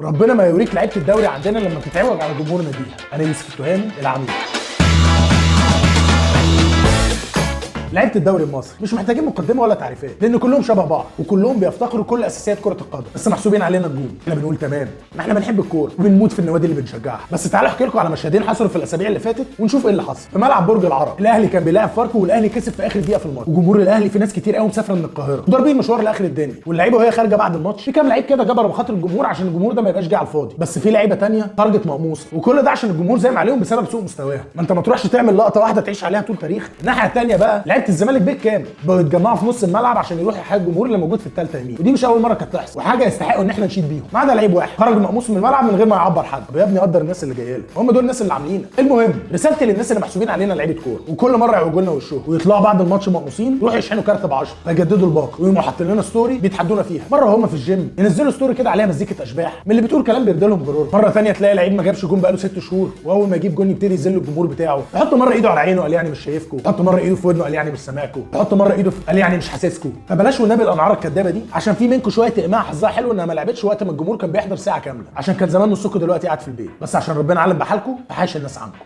ربنا ما يوريك لعيبه الدوري عندنا لما بتتعوج على جمهور ناديها. انا يوسف التهامي العميد. لعيبه الدوري المصري مش محتاجين مقدمه ولا تعريفات، لان كلهم شبه بعض وكلهم بيفتقروا كل اساسيات كره القدم، بس محسوبين علينا نجوم. احنا بنقول تمام، ما احنا بنحب الكوره وبنموت في النوادي اللي بنشجعها. بس تعالوا احكي لكم على مشهدين حصلوا في الاسابيع اللي فاتت ونشوف ايه اللي حصل. في ملعب برج العرب الاهلي كان بيلاعب فاركو والاهلي كسب في اخر دقيقه في الماتش، وجمهور الاهلي في ناس كتير قوي مسافره من القاهره وضاربين مشوار لاخر الدنيا، واللعيبه وهي خارجه بعد الماتش في كام لعيب كده جبروا بخاطر الجمهور عشان الجمهور ده ما يبقاش جاي على الفاضي. بس في لعيبه ثانيه تارجت مقموصه، وكل ده عشان الجمهور زي ما عليهم بسبب سوء مستواهم. ما انت ما تروحش تعمل لقطه واحده تعيش عليها طول تاريخ. الناحيه الثانيه بقى لعيبه الزمالك بيت كام بقوا يتجمعوا في نص الملعب عشان يروحوا يحيوا الجمهور اللي موجود في الثالثه يمين، ودي مش اول مره كانت تحصل، وحاجه يستحقوا ان احنا نشيد بيهم. ما عدا لعيب واحد خرج مقموص من الملعب من غير ما يعبر حد. طب يا ابني قدر الناس اللي جايه لك، هم دول الناس اللي عاملينك. المهم رسالتي للناس اللي محسوبين علينا لعيبه كوره وكل مره يعوجوا لنا وشهم ويطلعوا بعد الماتش مقموصين، يروحوا يشحنوا كارت ب 10 فيجددوا الباقه ويقوموا حاطين لنا ستوري بيتحدونا فيها. مره هم في الجيم ينزلوا ستوري كده عليها مزيكه اشباح من اللي بتقول كلام بيرد لهم غرور. مره ثانيه تلاقي لعيب ما جابش جون بقاله 6 شهور واول ما يجيب جون يبتدي يذل الجمهور بتاعه. يحط مره ايده على عينه قال يعني مش شايفكم، يحط مره ايده في ودنه قال يعني مش سامعكم، يحط مره ايده قال يعني مش حاسسكم. فبلاش والنبي الانعاره الكدابه دي، عشان في منكم شويه اقماع حظها حلو انها ما لعبتش وقت ما الجمهور كان بيحضر ساعه كامله، عشان كان زمان نصكم دلوقتي قاعد في البيت. بس عشان ربنا علم بحالكم فحاش الناس عنكم.